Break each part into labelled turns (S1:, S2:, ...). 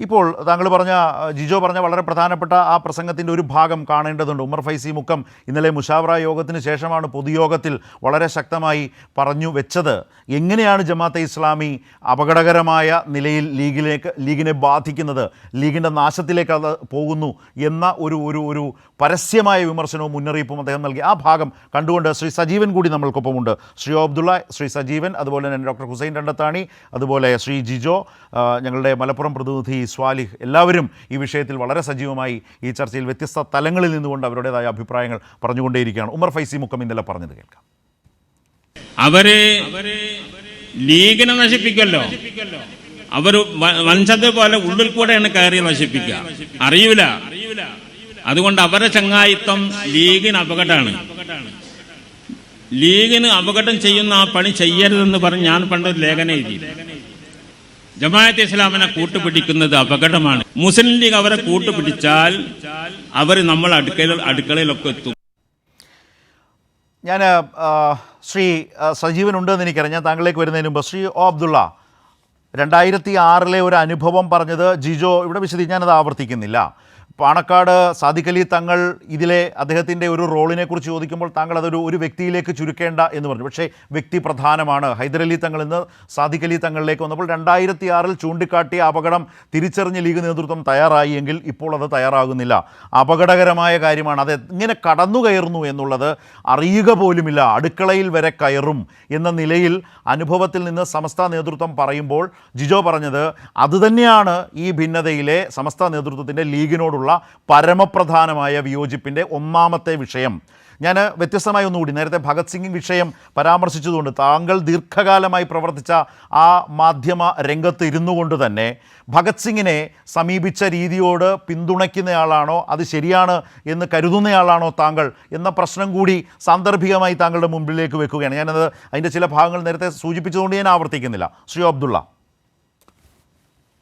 S1: ഇപ്പോൾ താങ്കൾ പറഞ്ഞ ജിജോ പറഞ്ഞ വളരെ പ്രധാനപ്പെട്ട ആ പ്രസംഗത്തിൻ്റെ ഒരു ഭാഗം കാണേണ്ടതുണ്ട്. ഉമർ ഫൈസി മുക്കം ഇന്നലെ മുഷാവറ യോഗത്തിന് ശേഷമാണ് പൊതുയോഗത്തിൽ വളരെ ശക്തമായി പറഞ്ഞു വെച്ചത്. എങ്ങനെയാണ് ജമാഅത്തെ ഇസ്ലാമി അപകടകരമായ നിലയിൽ ലീഗിനെ ബാധിക്കുന്നത്, ലീഗിൻ്റെ നാശത്തിലേക്ക് അത് പോകുന്നു എന്ന ഒരു പരസ്യമായ വിമർശനവും മുന്നറിയിപ്പും അദ്ദേഹം നൽകി. ആ ഭാഗം കണ്ടുകൊണ്ട് ശ്രീ സജീവൻ കൂടി നമ്മൾക്കൊപ്പമുണ്ട്. ശ്രീ അബ്ദുള്ള, ശ്രീ സജീവൻ, അതുപോലെ തന്നെ ഡോക്ടർ ഹുസൈൻ രണ്ടത്താണി, അതുപോലെ ശ്രീ ജിജോ, ഞങ്ങളുടെ മലപ്പുറം പ്രതിനിധി സ്വാലിഹ്, എല്ലാവരും ഈ വിഷയത്തിൽ വളരെ സജീവമായി ഈ ചർച്ചയിൽ വ്യത്യസ്ത തലങ്ങളിൽ നിന്നുകൊണ്ട് അവരുടേതായ അഭിപ്രായങ്ങൾ പറഞ്ഞുകൊണ്ടേയിരിക്കുകയാണ്. ഉമർ ഫൈസി മുക്കം ഇന്നലെ പറഞ്ഞത് കേൾക്കാം.
S2: അവര് ലീഗിനെ നശിപ്പിക്കല്ലോ, അവർ വഞ്ചത പോലെ ഉള്ളിൽ കൂടെയാണ് കയറി നശിപ്പിക്കുക, അറിയൂല. അതുകൊണ്ട് അവരുടെ ചങ്ങായിത്വം ലീഗിന് അപകടമാണ്. ലീഗിന് അപകടം ചെയ്യുന്ന ആ പണി ചെയ്യരുതെന്ന് പറഞ്ഞ് ഞാൻ പണ്ടൊരു ലേഖനം എഴുതി. ജമാഅത്തെ ഇസ്ലാമിനെ കൂട്ടുപിടിക്കുന്നത് അപകടമാണ്. മുസ്ലിം ലീഗ് അവരെ കൂട്ടുപിടിച്ചാൽ അവർ നമ്മൾ അടുക്കളയിലൊക്കെ എത്തും.
S1: ഞാൻ ശ്രീ സജീവൻ ഉണ്ടെന്ന് എനിക്കറിയാം. ഞാൻ താങ്കളിലേക്ക് വരുന്നതിന് മുമ്പ് ശ്രീ അബ്ദുള്ള, 2006 ഒരു അനുഭവം പറഞ്ഞത് ജിജോ ഇവിടെ ഞാനത് ആവർത്തിക്കുന്നില്ല. പാണക്കാട് സാദിഖ് അലി തങ്ങൾ ഇതിലെ അദ്ദേഹത്തിൻ്റെ ഒരു റോളിനെ കുറിച്ച് ചോദിക്കുമ്പോൾ താങ്കൾ അതൊരു വ്യക്തിയിലേക്ക് ചുരുക്കേണ്ട എന്ന് പറഞ്ഞു. പക്ഷേ വ്യക്തി പ്രധാനമാണ്. ഹൈദരലി തങ്ങൾ ഇന്ന് സാദിഖ് അലി തങ്ങളിലേക്ക് വന്നപ്പോൾ 2006 ചൂണ്ടിക്കാട്ടിയ അപകടം തിരിച്ചറിഞ്ഞ് ലീഗ് നേതൃത്വം തയ്യാറായി എങ്കിൽ ഇപ്പോൾ അത് തയ്യാറാകുന്നില്ല. അപകടകരമായ കാര്യമാണ്. അത് എങ്ങനെ കടന്നു കയറുന്നു എന്നുള്ളത് അറിയുക പോലുമില്ല. അടുക്കളയിൽ വരെ കയറും എന്ന നിലയിൽ അനുഭവത്തിൽ നിന്ന് സമസ്ത നേതൃത്വം പറയുമ്പോൾ ജിജോ പറഞ്ഞത് അതുതന്നെയാണ് ഈ ഭിന്നതയിലെ സമസ്ത നേതൃത്വത്തിൻ്റെ ലീഗിനോടുള്ള പരമപ്രധാനമായ വിയോജിപ്പിൻ്റെ ഒന്നാമത്തെ വിഷയം. ഞാൻ വ്യത്യസ്തമായി ഒന്നുകൂടി, നേരത്തെ ഭഗത് സിംഗ് വിഷയം പരാമർശിച്ചതുകൊണ്ട് താങ്കൾ ദീർഘകാലമായി പ്രവർത്തിച്ച ആ മാധ്യമ രംഗത്ത് ഇരുന്നു കൊണ്ട് തന്നെ ഭഗത് സിംഗിനെ സമീപിച്ച രീതിയോട് പിന്തുണയ്ക്കുന്നയാളാണോ, അത് ശരിയാണ് എന്ന് കരുതുന്നയാളാണോ താങ്കൾ എന്ന പ്രശ്നം കൂടി സാന്ദർഭികമായി താങ്കളുടെ മുമ്പിലേക്ക് വെക്കുകയാണ്. ഞാനത് അതിൻ്റെ ചില ഭാഗങ്ങൾ നേരത്തെ സൂചിപ്പിച്ചതുകൊണ്ട് ഞാൻ ആവർത്തിക്കുന്നില്ല. ശ്രീ അബ്ദുള്ള.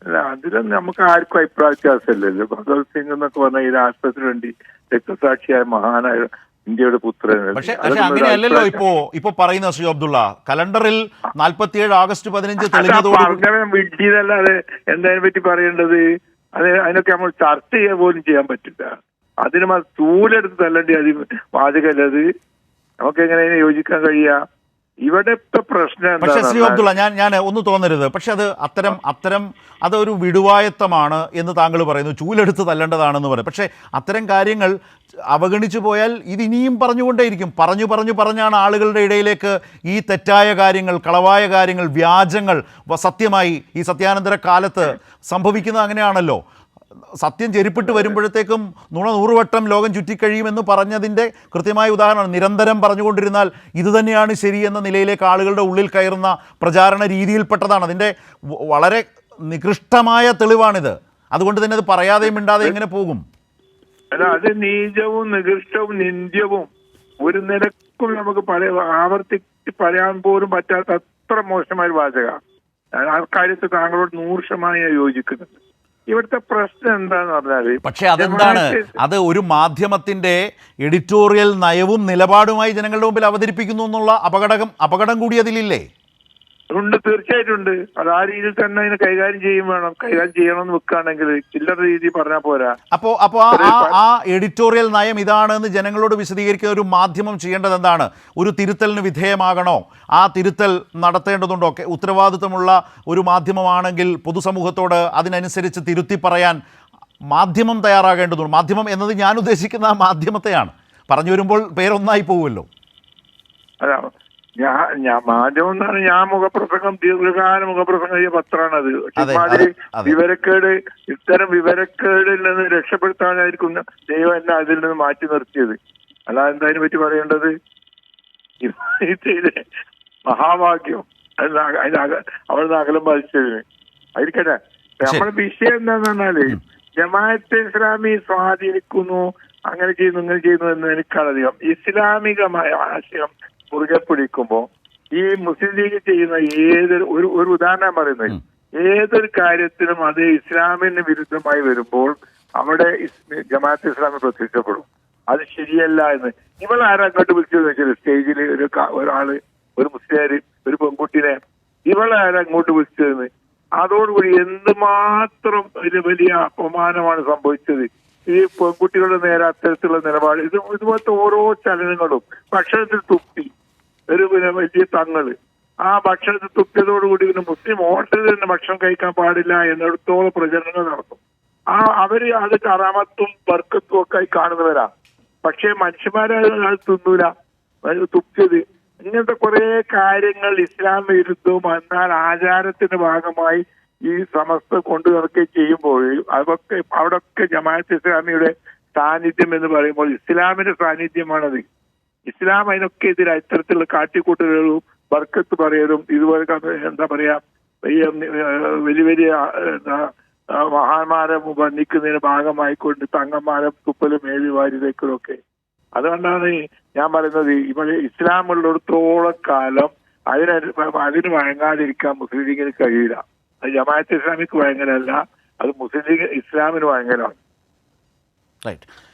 S3: അല്ല, അതിലൊന്നും നമുക്ക് ആർക്കും അഭിപ്രായ വ്യത്യാസമില്ലല്ലോ. ഭഗത് സിംഗ് എന്നൊക്കെ പറഞ്ഞാൽ ഈ രാഷ്ട്രത്തിന് വേണ്ടി രക്തസാക്ഷിയായ മഹാനായ ഇന്ത്യയുടെ പുത്രൻ.
S1: പക്ഷേ അങ്ങനെയല്ലല്ലോ ഇപ്പോ പറയുന്ന ശ്രീ അബ്ദുള്ള. കലണ്ടറിൽ 47 ആഗസ്റ്റ് 15
S3: തെളിഞ്ഞതോടെ വിട്ടിയതല്ലാതെ എന്തതിനെ പറ്റി പറയേണ്ടത്? അതിനൊക്കെ നമ്മൾ ചർച്ച ചെയ്യാൻ പോലും ചെയ്യാൻ പറ്റില്ല. അതിന് തൂലെടുത്ത് തല്ലണ്ടി അത് വാചകല്ലത്. നമുക്ക് എങ്ങനെ യോജിക്കാൻ കഴിയാ? ഇവിടെ പ്രശ്നം.
S1: പക്ഷേ ശ്രീ അബ്ദുള്ള, ഞാൻ ഒന്ന് തോന്നരുത്, പക്ഷെ അത് അത്തരം അതൊരു വിടുവായത്തമാണ് എന്ന് താങ്കൾ പറയുന്നു. ചൂലെടുത്ത് തല്ലേണ്ടതാണെന്ന് പറയും. പക്ഷേ അത്തരം കാര്യങ്ങൾ അവഗണിച്ചു പോയാൽ ഇതിനിയും പറഞ്ഞുകൊണ്ടേയിരിക്കും. പറഞ്ഞാണ് ആളുകളുടെ ഇടയിലേക്ക് ഈ തെറ്റായ കാര്യങ്ങൾ, കളവായ കാര്യങ്ങൾ, വ്യാജങ്ങൾ സത്യമായി ഈ സത്യാനന്തര കാലത്ത് സംഭവിക്കുന്നത് അങ്ങനെയാണല്ലോ. സത്യം ചെരുപ്പിട്ട് വരുമ്പോഴത്തേക്കും നുണ 100 വട്ടം ലോകം ചുറ്റിക്കഴിയുമെന്ന് പറഞ്ഞതിൻ്റെ കൃത്യമായ ഉദാഹരണമാണ്. നിരന്തരം പറഞ്ഞുകൊണ്ടിരുന്നാൽ ഇതുതന്നെയാണ് ശരിയെന്ന നിലയിലേക്ക് ആളുകളുടെ ഉള്ളിൽ കയറുന്ന പ്രചാരണ രീതിയിൽപ്പെട്ടതാണ്. അതിൻ്റെ വളരെ നികൃഷ്ടമായ തെളിവാണിത്. അതുകൊണ്ട് തന്നെ അത് പറയാതെയും മിണ്ടാതെ എങ്ങനെ പോകും?
S3: അല്ല, അത് നീചവും നികൃഷ്ടവും നിന്ദ്യവും ഒരു നിലക്കും നമുക്ക് ആവർത്തിച്ച് പറയാൻ പോലും പറ്റാത്ത അത്ര മോശമായ വാചക. ആ കാര്യത്തിൽ താങ്കളോട് 100% യോജിക്കുന്നുണ്ട്. ഇവിടുത്തെ പ്രശ്നം എന്താന്ന് പറഞ്ഞാല്,
S1: പക്ഷെ അതെന്താണ്, അത് ഒരു മാധ്യമത്തിന്റെ എഡിറ്റോറിയൽ നയവും നിലപാടുമായി ജനങ്ങളുടെ മുമ്പിൽ അവതരിപ്പിക്കുന്നു എന്നുള്ള അപകടം കൂടി അതിലില്ലേ?
S3: ഉണ്ട്, തീർച്ചയായിട്ടും ഉണ്ട്. അത് ആ രീതിയിൽ തന്നെ അതിനെ കൈകാര്യം ചെയ്യണമെന്ന് വെക്കുകയാണെങ്കിൽ ചില്ലറ രീതി പറഞ്ഞാൽ പോരാ.
S1: അപ്പോ ആ എഡിറ്റോറിയൽ നയം ഇതാണെന്ന് ജനങ്ങളോട് വിശദീകരിക്കുന്ന ഒരു മാധ്യമം ചെയ്യേണ്ടത് എന്താണ്? ഒരു തിരുത്തലിന് വിധേയമാകണോ? ആ തിരുത്തൽ നടത്തേണ്ടതുണ്ടോ? ഉത്തരവാദിത്വമുള്ള ഒരു മാധ്യമമാണെങ്കിൽ പൊതുസമൂഹത്തോട് അതിനനുസരിച്ച് തിരുത്തി പറയാൻ മാധ്യമം തയ്യാറാകേണ്ടതുണ്ട്. മാധ്യമം എന്നത് ഞാൻ ഉദ്ദേശിക്കുന്ന ആ മാധ്യമത്തെയാണ്. പറഞ്ഞു വരുമ്പോൾ പേരൊന്നായി പോകുമല്ലോ.
S3: ഞാൻ മാധ്യമം എന്നാണ്. ഞാൻ ദീർഘകാല മുഖപ്രസംഗം ചെയ്ത പത്രമാണത്. ഇത്തരം വിവരക്കേടിൽ നിന്ന് രക്ഷപ്പെടുത്താനായിരിക്കും ദൈവം എന്നെ അതിൽ നിന്ന് മാറ്റി നിർത്തിയത്. അല്ലാതെ എന്താ അതിനെ പറ്റി പറയേണ്ടത്? ഇത് മഹാഭാഗ്യം അവിടുന്ന് അകലം ബാധിച്ചതിന്. ആയിരിക്കട്ടെ, നമ്മുടെ വിഷയം എന്താന്ന് പറഞ്ഞാല് ജമാഅത്തെ ഇസ്ലാമി സ്വാധീനിക്കുന്നു, അങ്ങനെ ചെയ്യുന്നു ഇങ്ങനെ ചെയ്യുന്നു എന്ന് എനിക്കറിയാം. ഇസ്ലാമികമായ ആശയം മുറുകെ പിടിക്കുമ്പോൾ ഈ മുസ്ലിം ലീഗ് ചെയ്യുന്ന ഒരു ഉദാഹരണം പറയുന്നത്, ഏതൊരു കാര്യത്തിനും അത് ഇസ്ലാമിന് വിരുദ്ധമായി വരുമ്പോൾ അവിടെ ജമാഅത്തെ ഇസ്ലാമി പ്രത്യക്ഷപ്പെടും. അത് ശരിയല്ല എന്ന് ഇവളാരും അങ്ങോട്ട് വിളിച്ചതെന്ന് വെച്ചാൽ സ്റ്റേജിൽ ഒരു മുസ്ലിം ഒരു പെൺകുട്ടിനെ ഇവളാരും അങ്ങോട്ട് വിളിച്ചതെന്ന് അതോടുകൂടി എന്തുമാത്രം വലിയ അപമാനമാണ് സംഭവിച്ചത്. ഈ പെൺകുട്ടികളുടെ നേരെ അത്തരത്തിലുള്ള നിലപാട്, ഇതുപോലത്തെ ഓരോ ചലനങ്ങളും. ഭക്ഷണത്തിൽ തുപ്പി ഒരു വലിയ തങ്ങള്, ആ ഭക്ഷണത്തിൽ തുപ്പിയതോടുകൂടി പിന്നെ മുസ്ലിം ഹോട്ടലിൽ തന്നെ ഭക്ഷണം കഴിക്കാൻ പാടില്ല എന്നിടത്തോളം പ്രചരണങ്ങൾ നടത്തും. അവര് അത് കറാമത്തും ബർക്കത്തും ഒക്കെ ആയി കാണുന്നവരാ. പക്ഷെ മനുഷ്യന്മാരെ അത് തിന്നൂല, തുപ്പിയത്. ഇങ്ങനത്തെ കുറെ കാര്യങ്ങൾ ഇസ്ലാം വിരുദ്ധവും എന്നാൽ ആചാരത്തിന്റെ ഭാഗമായി ഈ സമസ്ത കൊണ്ടു നടക്കുകയും ചെയ്യുമ്പോൾ അവിടൊക്കെ ജമാഅത്ത് ഇസ്ലാമിയുടെ സാന്നിധ്യം എന്ന് പറയുമ്പോൾ ഇസ്ലാമിന്റെ സാന്നിധ്യമാണത്. ഇസ്ലാം അതിനൊക്കെ എതിരെ ഇത്തരത്തിലുള്ള കാട്ടിക്കൂട്ടലുകളും ബർക്കത്ത് പറയലും ഇതുപോലെ എന്താ പറയാ വലിയ വലിയ മഹാന്മാരെ വർണ്ണിക്കുന്നതിന് ഭാഗമായിക്കൊണ്ട് തങ്ങന്മാരെ തുപ്പലും മേവി വാരിതേക്കലും ഒക്കെ. അതുകൊണ്ടാണ് ഞാൻ പറയുന്നത് ഇവിടെ ഇസ്ലാമുള്ളിടത്തോളം കാലം അതിന് വഴങ്ങാതിരിക്കാൻ മുസ്ലിം ലീഗിന് കഴിയില്ല. അത് ജമാഅത്ത് ഇസ്ലാമിക്ക് വഴങ്ങലല്ല, അത് മുസ്ലിം ലീഗ് ഇസ്ലാമിന് വഴങ്ങലാണ്.
S1: റൈറ്റ്.